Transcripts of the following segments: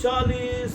40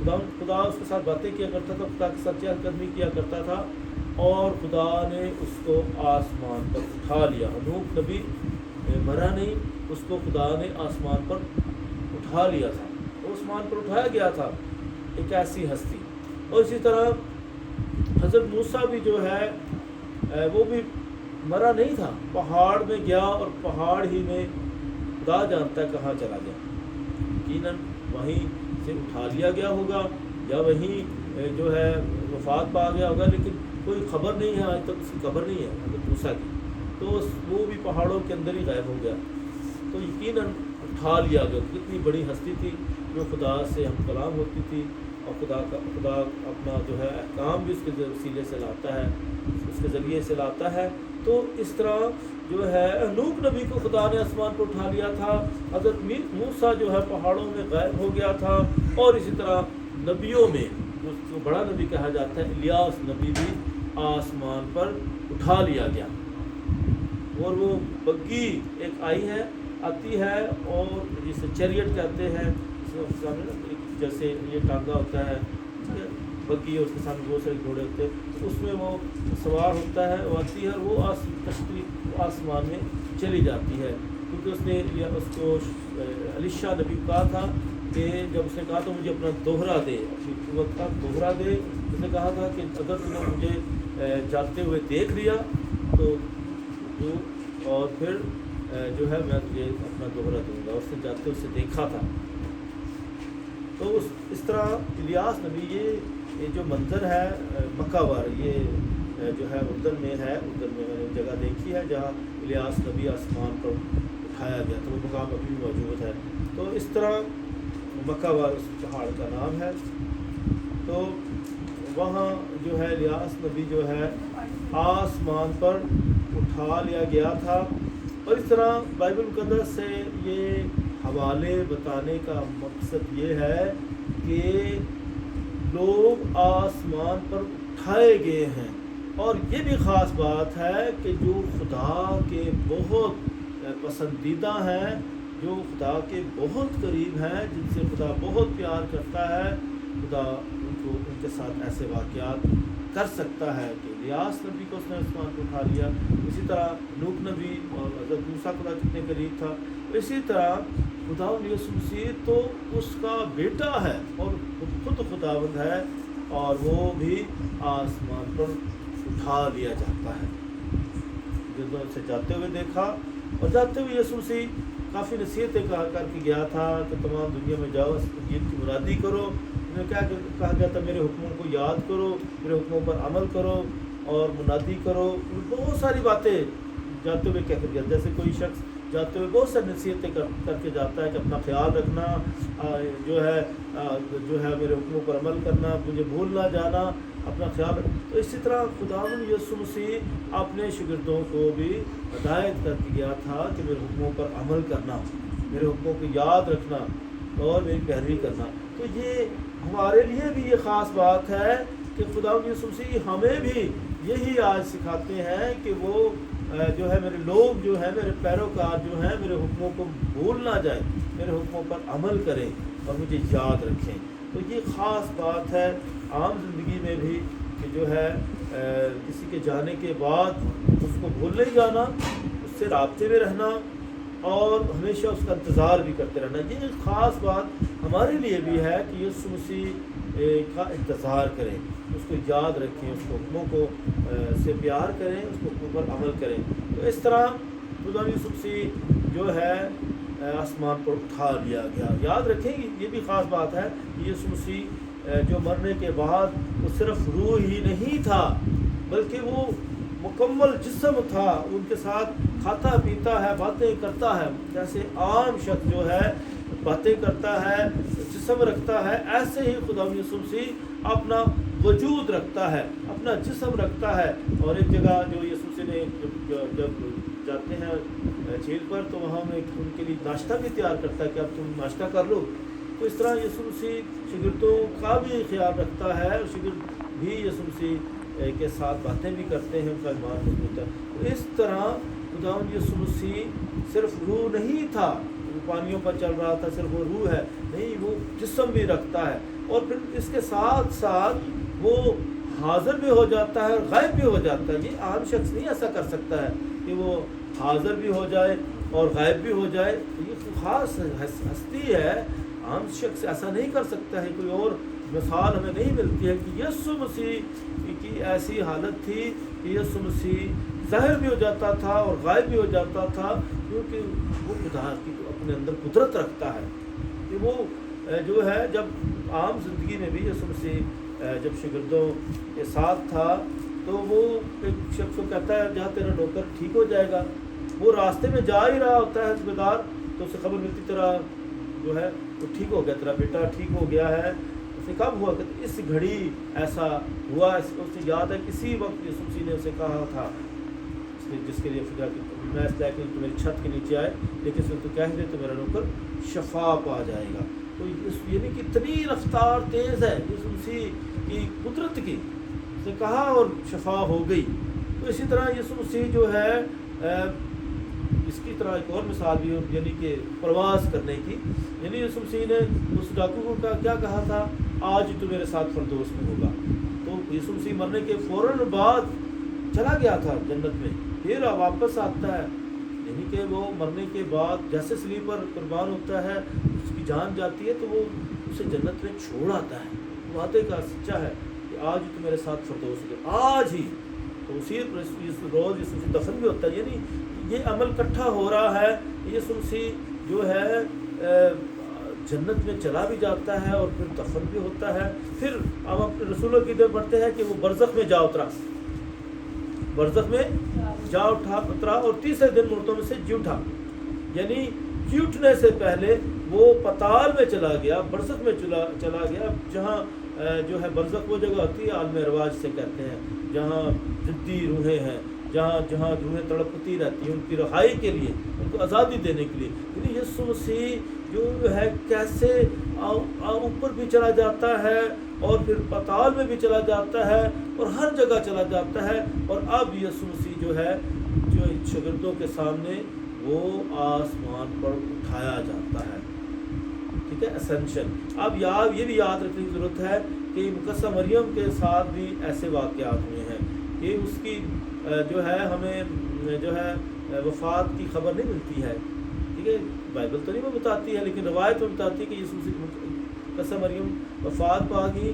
خدا اس کے ساتھ باتیں کیا کرتا تھا، خدا کے ساتھ چہل قدمی کیا کرتا تھا، اور خدا نے اس کو آسمان پر اٹھا لیا۔ ہنوک نبی مرا نہیں، اس کو خدا نے آسمان پر اٹھا لیا تھا، آسمان پر اٹھایا گیا تھا، ایک ایسی ہستی۔ اور اسی طرح حضرت موسیٰ بھی جو ہے وہ بھی مرا نہیں تھا، پہاڑ میں گیا اور پہاڑ ہی میں خدا جانتا ہے کہاں چلا گیا، یقیناً وہیں سے اٹھا لیا گیا ہوگا یا وہیں جو ہے وفات پا گیا ہوگا، لیکن کوئی خبر نہیں ہے، آج تک اس کی خبر نہیں ہے حضرت موسیٰ کی، تو وہ بھی پہاڑوں کے اندر ہی غائب ہو گیا۔ تو یقیناً اٹھا لیا گیا، کتنی بڑی ہستی تھی جو خدا سے ہم کلام ہوتی تھی، اور خدا اپنا جو ہے احکام بھی اس کے وسیلے سے لاتا ہے، اس کے ذریعے سے لاتا ہے۔ تو اس طرح جو ہے ہنوک نبی کو خدا نے آسمان پر اٹھا لیا تھا، حضرت موسیٰ جو ہے پہاڑوں میں غائب ہو گیا تھا، اور اسی طرح نبیوں میں جو بڑا نبی کہا جاتا ہے الیاس نبی بھی آسمان پر اٹھا لیا گیا۔ اور وہ بگی ایک آتی ہے اور جسے چیریٹ کہتے ہیں، جیسے یہ ٹانگا ہوتا ہے بگی، اور اس کے سامنے بہت سارے گھوڑے ہوتے ہیں، اس میں وہ سوار ہوتا ہے، وہ آتی ہے اور وہ کشتی آسمان میں چلی جاتی ہے، کیونکہ اس نے اس کو علیشا نبی کو کہا تھا کہ جب اس نے کہا تو مجھے اپنا دوہرا دے، اپنی قوت کا دوہرا دے، اس نے کہا تھا کہ اگر تم نے مجھے جاتے ہوئے دیکھ لیا تو اور پھر جو ہے میں تجھے اپنا دوہرا دوں گا، اس نے جاتے ہوئے اسے دیکھا تھا۔ تو اس طرح الیاس نبی یہ جو منظر ہے مکہ وار، یہ جو ہے اردن میں ہے، اردن میں میں نے جگہ دیکھی ہے جہاں الیاس نبی آسمان پر اٹھایا گیا، تو وہ مقام ابھی موجود ہے۔ تو اس طرح مکہ وار اس پہاڑ کا نام ہے۔ تو وہاں جو ہے الیاس نبی جو ہے آسمان پر اٹھا لیا گیا تھا۔ اور اس طرح بائبل مقدس سے یہ حوالے بتانے کا مقصد یہ ہے کہ لوگ آسمان پر اٹھائے گئے ہیں، اور یہ بھی خاص بات ہے کہ جو خدا کے بہت پسندیدہ ہیں، جو خدا کے بہت قریب ہیں، جن سے خدا بہت پیار کرتا ہے، خدا ان کے ساتھ ایسے واقعات کر سکتا ہے کہ الیاس نبی کو اس نے آسمان کو اٹھا لیا۔ اسی طرح نوح نبی اور حضرت موسیٰ خدا کتنے قریب تھا۔ اسی طرح خدا یسوع مسیح تو اس کا بیٹا ہے اور خود خداوند ہے، اور وہ بھی آسمان پر اٹھا لیا جاتا ہے۔ جب اسے جاتے ہوئے دیکھا، اور جاتے ہوئے یسوع مسیح کافی نصیحتیں کر کے گیا تھا کہ تمام دنیا میں جاؤ، انجیل کی مرادی کرو۔ انہیں کیا کہا گیا تھا؟ میرے حکموں کو یاد کرو، میرے حکموں پر عمل کرو اور منادی کرو۔ بہت ساری باتیں جاتے ہوئے کہہ کر گیا، جیسے کوئی شخص جاتے ہوئے بہت ساری نصیحتیں کر کے جاتا ہے کہ اپنا خیال رکھنا، جو ہے میرے حکموں پر عمل کرنا، مجھے بھول نہ جانا، اپنا خیال رکھنا۔ تو اسی طرح خداوند یسوع مسیح اپنے شاگردوں کو بھی ہدایت کر کے گیا تھا کہ میرے حکموں پر عمل کرنا، میرے حکموں کو یاد رکھنا اور میری پیروی کرنا۔ تو یہ ہمارے لیے بھی یہ خاص بات ہے کہ خداوند یسوع مسیح ہمیں بھی یہی آج سکھاتے ہیں کہ وہ جو ہے میرے لوگ جو ہیں، میرے پیروکار جو ہیں، میرے حکموں کو بھول نہ جائیں، میرے حکموں پر عمل کریں اور مجھے یاد رکھیں۔ تو یہ خاص بات ہے عام زندگی میں بھی کہ جو ہے کسی کے جانے کے بعد اس کو بھول نہیں جانا، اس سے رابطے میں رہنا اور ہمیشہ اس کا انتظار بھی کرتے رہنا۔ یہ خاص بات ہمارے لیے بھی ہے کہ یسوع مسیح کا انتظار کریں، اس کو یاد رکھیں، اس کو حکموں کو سے پیار کریں، اس کو حکموں پر عمل کریں۔ تو اس طرح خدا یسوع مسیح جو ہے آسمان پر اٹھا لیا گیا۔ یاد رکھیں یہ بھی خاص بات ہے کہ یسوع مسیح جو مرنے کے بعد وہ صرف روح ہی نہیں تھا، بلکہ وہ مکمل جسم تھا، ان کے ساتھ کھاتا پیتا ہے، باتیں کرتا ہے، جیسے عام شخص جو ہے باتیں کرتا ہے، جسم رکھتا ہے، ایسے ہی خدا یسوع مسیح اپنا وجود رکھتا ہے، اپنا جسم رکھتا ہے۔ اور ایک جگہ جو یسوع مسیح نے جب جاتے ہیں جھیل پر تو وہاں میں ان کے لیے ناشتہ بھی تیار کرتا ہے کہ اب تم ناشتہ کر لو۔ تو اس طرح یسوع مسیح شاگردوں کا بھی خیال رکھتا ہے، اور شاگرد بھی یسوع مسیح کے ساتھ باتیں بھی کرتے ہیں، ان کا ایمان مضبوط ہے۔ تو اس طرح خداوند یسوع مسیح صرف روح نہیں تھا، پانیوں پر چل رہا تھا صرف وہ روح ہے، نہیں وہ جسم بھی رکھتا ہے، اور پھر اس کے ساتھ ساتھ وہ حاضر بھی ہو جاتا ہے اور غائب بھی ہو جاتا ہے۔ یہ عام شخص نہیں ایسا کر سکتا ہے کہ وہ حاضر بھی ہو جائے اور غائب بھی ہو جائے، یہ خاص ہستی ہے، عام شخص ایسا نہیں کر سکتا ہے۔ کوئی اور مثال ہمیں نہیں ملتی ہے کہ یسوع مسیح کی ایسی حالت تھی کہ یسوع مسیح ظاہر بھی ہو جاتا تھا اور غائب بھی ہو جاتا تھا، کیونکہ وہ خدا کی اپنے اندر قدرت رکھتا ہے کہ وہ جو ہے جب عام زندگی میں بھی یسوع مسیح جب شاگردوں کے ساتھ تھا تو وہ ایک شخص کو کہتا ہے جہاں تیرا نوکر ٹھیک ہو جائے گا، وہ راستے میں جا ہی رہا ہوتا ہے حسبدار، تو اسے خبر ملتی تیرا جو ہے وہ ٹھیک ہو گیا، تیرا بیٹا ٹھیک ہو گیا ہے۔ اسے کب ہوا کہ اس گھڑی ایسا ہوا، اسے یاد ہے کسی وقت یسوع مسیح نے اسے کہا تھا، جس کے لیے فکر کہ میں اس لائق تو میری چھت کے نیچے آئے، لیکن اس نے تو کہہ دے تو میرا نوکر شفا پا جائے گا۔ تو یعنی کہ اتنی رفتار تیز ہے یسوع مسیح کی قدرت کی، اس نے کہا اور شفا ہو گئی۔ تو اسی طرح یسوع مسیح جو ہے اس کی طرح ایک اور مثال بھی یعنی کہ پرواز کرنے کی، یعنی یسوع مسیح نے اس ڈاکو کو کیا کہا تھا، آج تو میرے ساتھ فردوس میں ہوگا۔ تو یسوع مسیح مرنے کے فوراً بعد چلا گیا تھا جنت میں، پھر واپس آتا ہے، یعنی کہ وہ مرنے کے بعد جیسے صلیب پر قربان ہوتا ہے، اس کی جان جاتی ہے تو وہ اسے جنت میں چھوڑ آتا ہے۔ وعدے کا سچا ہے کہ آج تو میرے ساتھ فردوس ہوگا، آج ہی۔ تو اسی روز یسوع مسیح دفن بھی ہوتا ہے، یعنی یہ عمل اکٹھا ہو رہا ہے۔ یسوع مسیح جو ہے جنت میں چلا بھی جاتا ہے اور پھر دفن بھی ہوتا ہے۔ پھر ہم اپنے رسولوں کی طرف پڑھتے ہیں کہ وہ برزخ میں جا اترا، برزخ میں جا اترا اور تیسرے دن مردوں میں سے جی اٹھا، یعنی جی اٹھنے سے پہلے وہ پتال میں چلا گیا، برزخ میں چلا گیا، جہاں جو ہے برزخ وہ جگہ ہوتی ہے عالم ارواح سے کہتے ہیں، جہاں ضدی روحیں ہیں، جہاں روحیں تڑپتی رہتی ہیں ان کی رہائی کے لیے، ان کو آزادی دینے کے لیے۔ یعنی یسوع مسیح جو ہے کیسے اوپر بھی چلا جاتا ہے اور پھر پتال میں بھی چلا جاتا ہے اور ہر جگہ چلا جاتا ہے، اور اب یسوع مسیح جو ہے جو شاگردوں کے سامنے وہ آسمان پر اٹھایا جاتا ہے، ٹھیک ہے، اسینشن۔ اب یہ بھی یاد رکھنے کی ضرورت ہے کہ مقدسہ مریم کے ساتھ بھی ایسے واقعات ہوئے ہیں کہ اس کی جو ہے ہمیں جو ہے وفات کی خبر نہیں ملتی ہے، ٹھیک ہے، بائبل تو نہیں وہ بتاتی ہے لیکن روایت میں بتاتی ہے کہ یسوع مسیح مقدسہ مریم وفات پا گئی،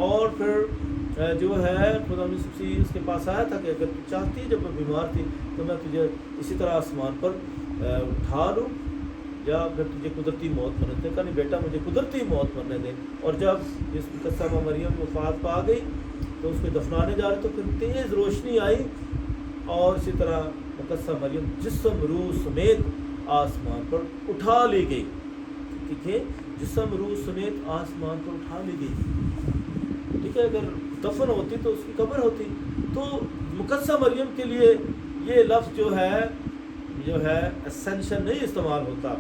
اور پھر جو ہے خدا مسیح اس کے پاس آیا تھا کہ اگر تو چاہتی ہے، جب میں بیمار تھی تو میں تجھے اسی طرح آسمان پر اٹھا لوں یا پھر تجھے قدرتی موت مرنے دے، کہا نہیں بیٹا مجھے قدرتی موت مرنے دے۔ اور جب اس مقدسہ مریم وفات پا گئی تو اس کو دفنانے جا رہے تو پھر تیز روشنی آئی اور اسی طرح مقدسہ مریم جسم روح سمیت آسمان پر اٹھا لی گئی، ٹھیک ہے، جسم روح سمیت آسمان پر اٹھا لی گئی، ٹھیک ہے۔ اگر دفن ہوتی تو اس کی قبر ہوتی۔ تو مقدسہ مریم کے لیے یہ لفظ جو ہے اسینشن نہیں استعمال ہوتا،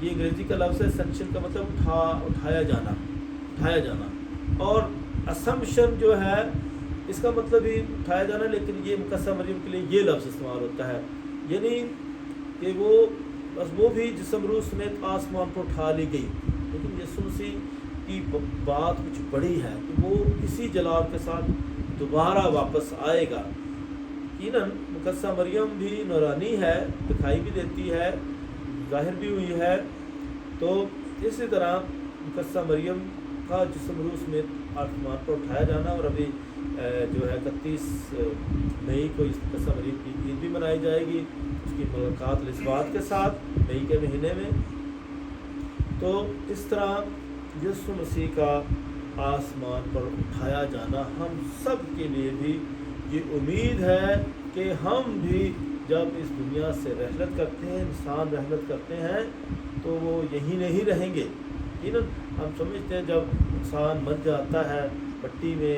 یہ انگریزی کا لفظ ہے اسینشن کا مطلب اٹھایا جانا، اور اسمپشن جو ہے اس کا مطلب ہی اٹھایا جانا، لیکن یہ مقدسہ مریم کے لیے یہ لفظ استعمال ہوتا ہے، یعنی کہ وہ بھی جسم روح سمیت آسمان پر اٹھا لی گئی۔ لیکن یسوع مسیح کی بات کچھ بڑی ہے کہ وہ اسی جلال کے ساتھ دوبارہ واپس آئے گا۔ یقیناً مقدسہ مریم بھی نورانی ہے، دکھائی بھی دیتی ہے، ظاہر بھی ہوئی ہے، تو اسی طرح مقدسہ مریم کا جسم روح سمیت آسمان پر اٹھایا جانا، اور ابھی جو ہے 31 مئی کو اس مقدسہ مریم کی عید بھی منائی جائے گی، اس کی ملاقات الاسباط کے ساتھ مئی کے مہینے میں۔ تو اس طرح یسوع مسیح کا آسمان پر اٹھایا جانا ہم سب کے لیے بھی یہ امید ہے کہ ہم بھی جب اس دنیا سے رحلت کرتے ہیں، انسان رحلت کرتے ہیں، تو وہ یہی نہیں رہیں گے۔ یقیناً ہم سمجھتے ہیں جب انسان مر جاتا ہے، مٹی میں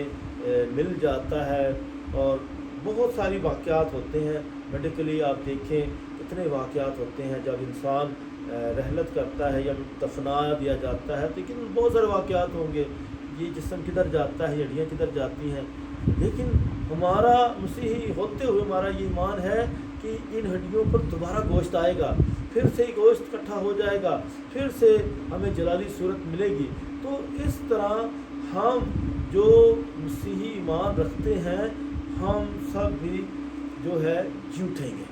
مل جاتا ہے، اور بہت ساری واقعات ہوتے ہیں، میڈیکلی آپ دیکھیں کتنے واقعات ہوتے ہیں جب انسان رحلت کرتا ہے یا دفنا دیا جاتا ہے، لیکن بہت سارے واقعات ہوں گے، یہ جسم کدھر جاتا ہے، ہڈیاں کدھر جاتی ہیں، لیکن ہمارا مسیحی ہوتے ہوئے ہمارا یہ ایمان ہے کہ ان ہڈیوں پر دوبارہ گوشت آئے گا، پھر سے گوشت اکٹھا ہو جائے گا، پھر سے ہمیں جلالی صورت ملے گی۔ تو اس طرح ہم جو مسیحی ایمان رکھتے ہیں ہم سب بھی جو ہے جی اٹھیں گے،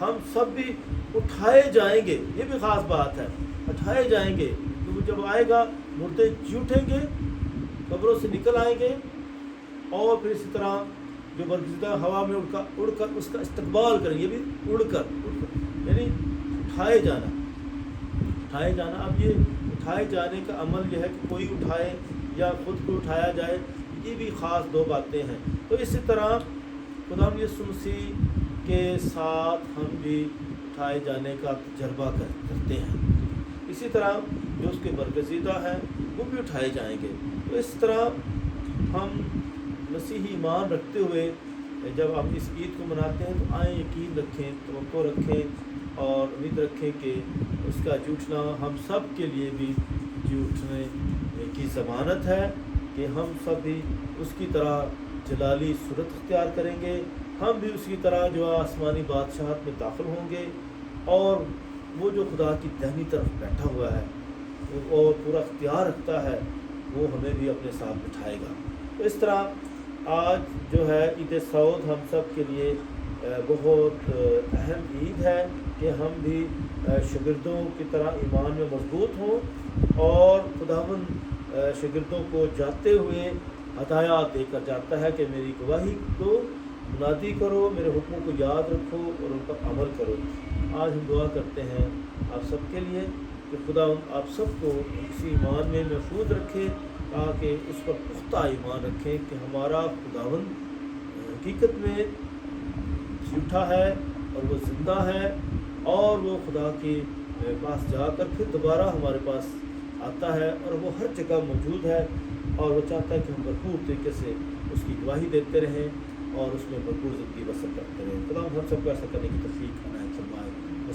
ہم سب بھی اٹھائے جائیں گے۔ یہ بھی خاص بات ہے، اٹھائے جائیں گے، کیونکہ جب آئے گا مردے جی اٹھیں گے، قبروں سے نکل آئیں گے، اور پھر اسی طرح جو برگزیدہ ہوا میں اڑ کر اس کا استقبال کریں گے، یہ بھی اڑ کر یعنی اٹھائے جانا۔ اب یہ اٹھائے جانے کا عمل یہ ہے کہ کوئی اٹھائے یا خود کو اٹھایا جائے، یہ بھی خاص دو باتیں ہیں۔ تو اسی طرح خدا یسوع مسیح کے ساتھ ہم بھی اٹھائے جانے کا تجربہ کرتے ہیں، اسی طرح جو اس کے برگزیدہ ہیں وہ بھی اٹھائے جائیں گے۔ تو اس طرح ہم مسیحی ایمان رکھتے ہوئے جب ہم اس عید کو مناتے ہیں تو آئیں یقین رکھیں، توقع رکھیں اور امید رکھیں کہ اس کا جی اٹھنا ہم سب کے لیے بھی جی اٹھنے کی ضمانت ہے، کہ ہم سب بھی اس کی طرح جلالی صورت اختیار کریں گے، ہم بھی اس کی طرح جو آسمانی بادشاہت میں داخل ہوں گے، اور وہ جو خدا کی دہنی طرف بیٹھا ہوا ہے اور پورا اختیار رکھتا ہے وہ ہمیں بھی اپنے ساتھ بٹھائے گا۔ تو اس طرح آج جو ہے عید سعود ہم سب کے لیے بہت اہم عید ہے کہ ہم بھی شاگردوں کی طرح ایمان میں مضبوط ہوں، اور خداوند شاگردوں کو جاتے ہوئے ہدایات دے کر جاتا ہے کہ میری گواہی کو منادی کرو، میرے حکموں کو یاد رکھو اور ان پر عمل کرو۔ آج ہم دعا کرتے ہیں آپ سب کے لیے کہ خدا آپ سب کو اسی ایمان میں محفوظ رکھے، تاکہ اس پر پختہ ایمان رکھیں کہ ہمارا خداوند حقیقت میں جھوٹا ہے اور وہ زندہ ہے، اور وہ خدا کے پاس جا کر پھر دوبارہ ہمارے پاس آتا ہے، اور وہ ہر جگہ موجود ہے، اور وہ چاہتا ہے کہ ہم بھرپور طریقے سے اس کی گواہی دیتے رہیں اور اس میں بھرپور زندگی بسر کرتے رہیں۔ خدا ہم سب کو ایسا کرنے کی توفیق عنایت فرمائے۔